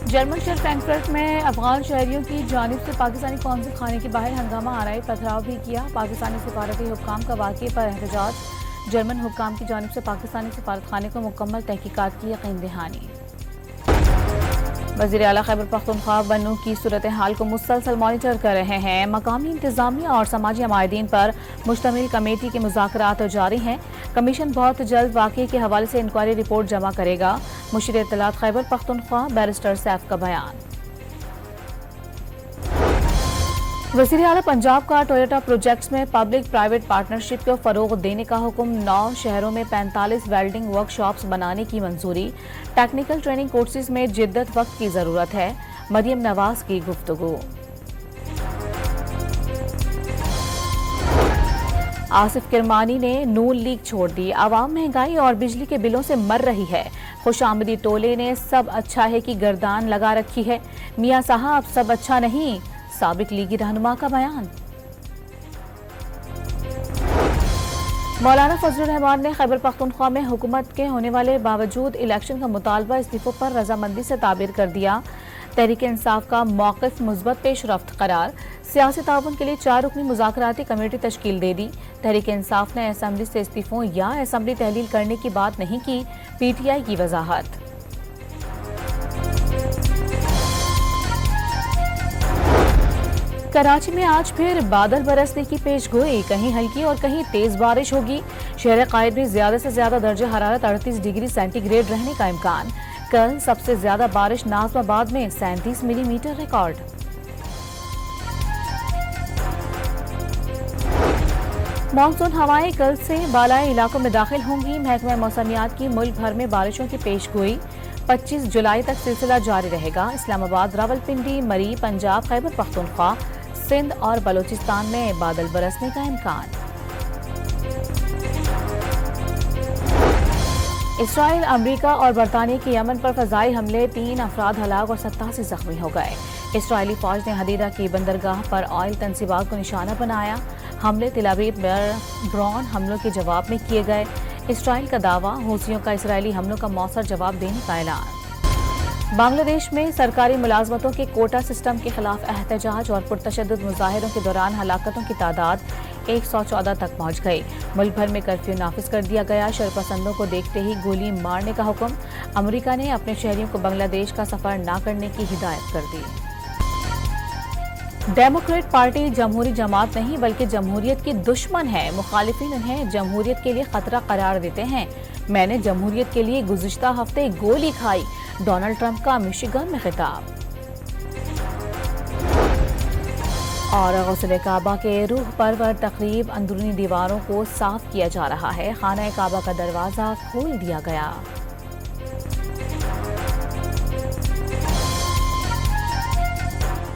German شہر Frankfurt میں افغان شہریوں کی جانب سے پاکستانی قونصل خانے کے باہر ہنگامہ آرائی پتھراؤ بھی کیا۔ پاکستانی سفارتی حکام کا واقعے پر احتجاج۔ جرمن حکام کی جانب سے پاکستانی سفارت خانے کو مکمل تحقیقات کی یقین دہانی۔ وزیر اعلیٰ خیبر پختونخوا بنوں کی صورتحال کو مسلسل مانیٹر کر رہے ہیں۔ مقامی انتظامیہ اور سماجی عمائدین پر مشتمل کمیٹی کے مذاکرات جاری ہیں۔ کمیشن بہت جلد واقعے کے حوالے سے انکوائری رپورٹ جمع کرے گا۔ مشیر اطلاعات خیبر پختونخوا بیرسٹر سیف کا بیان۔ وزیر اعلیٰ پنجاب کا ٹویوٹا پروجیکٹس میں پبلک پرائیویٹ پارٹنرشپ کو فروغ دینے کا حکم۔ 9 شہروں میں 45 ویلڈنگ ورک شاپس بنانے کی منظوری۔ ٹیکنیکل ٹریننگ کورسز میں جدت وقت کی ضرورت ہے۔ مریم نواز کی گفتگو۔ آصف کرمانی نے نون لیگ چھوڑ دی۔ عوام مہنگائی اور بجلی کے بلوں سے مر رہی ہے۔ خوش آمدی ٹولے نے سب اچھا ہے کی گردان لگا رکھی ہے۔ میاں صاحب سب اچھا نہیں، سابق لیگی رہنما کا بیان۔ مولانا فضل الرحمان نے خیبر پختونخوا میں حکومت کے ہونے والے باوجود الیکشن کا مطالبہ استعفوں پر رضامندی سے تعبیر کر دیا۔ تحریک انصاف کا موقف مثبت پیش رفت قرار۔ سیاسی تعاون کے لیے 4 رکنی مذاکراتی کمیٹی تشکیل دے دی۔ تحریک انصاف نے اسمبلی سے استعفوں یا اسمبلی تحلیل کرنے کی بات نہیں کی، پی ٹی آئی کی وضاحت۔ کراچی میں آج پھر بادل برسنے کی پیش گوئی، کہیں ہلکی اور کہیں تیز بارش ہوگی۔ شہر قائد میں زیادہ سے زیادہ درجہ حرارت 38 ڈگری سینٹی گریڈ رہنے کا امکان۔ کل سب سے زیادہ بارش ناظم آباد میں 37 ملی میٹر ریکارڈ۔ مانسون ہوائیں کل سے بالائی علاقوں میں داخل ہوں گی۔ محکمہ موسمیات کی ملک بھر میں بارشوں کی پیش گوئی۔ 25 جولائی تک سلسلہ جاری رہے گا۔ اسلام آباد، راولپنڈی، مری، پنجاب، خیبر پختونخوا، سندھ اور بلوچستان میں بادل برسنے کا امکان۔ اسرائیل، امریکہ اور برطانیہ کے یمن پر فضائی حملے، 3 افراد ہلاک اور 87 زخمی ہو گئے۔ اسرائیلی فوج نے حدیدہ کی بندرگاہ پر آئل تنصیبات کو نشانہ بنایا۔ حملے تل ابیب میں ڈرون حملوں کے جواب میں کیے گئے۔ اسرائیل کا دعویٰ، حوثیوں کا اسرائیلی حملوں کا مؤثر جواب دینے کا اعلان۔ بنگلہ دیش میں سرکاری ملازمتوں کے کوٹا سسٹم کے خلاف احتجاج اور پرتشدد مظاہروں کے دوران ہلاکتوں کی تعداد 114 تک پہنچ گئی۔ ملک بھر میں کرفیو نافذ کر دیا گیا۔ شرپسندوں کو دیکھتے ہی گولی مارنے کا حکم۔ امریکہ نے اپنے شہریوں کو بنگلہ دیش کا سفر نہ کرنے کی ہدایت کر دی۔ ڈیموکریٹ پارٹی جمہوری جماعت نہیں بلکہ جمہوریت کی دشمن ہے۔ مخالفین انہیں جمہوریت کے لیے خطرہ قرار دیتے ہیں۔ میں نے جمہوریت کے لیے گزشتہ ہفتے گولی کھائی، ڈونلڈ ٹرمپ کا مشیگن میں خطاب۔ اور غسل کعبہ کے روح پرور تقریب، اندرونی دیواروں کو صاف کیا جا رہا ہے۔ خانہ کعبہ کا دروازہ کھول دیا گیا۔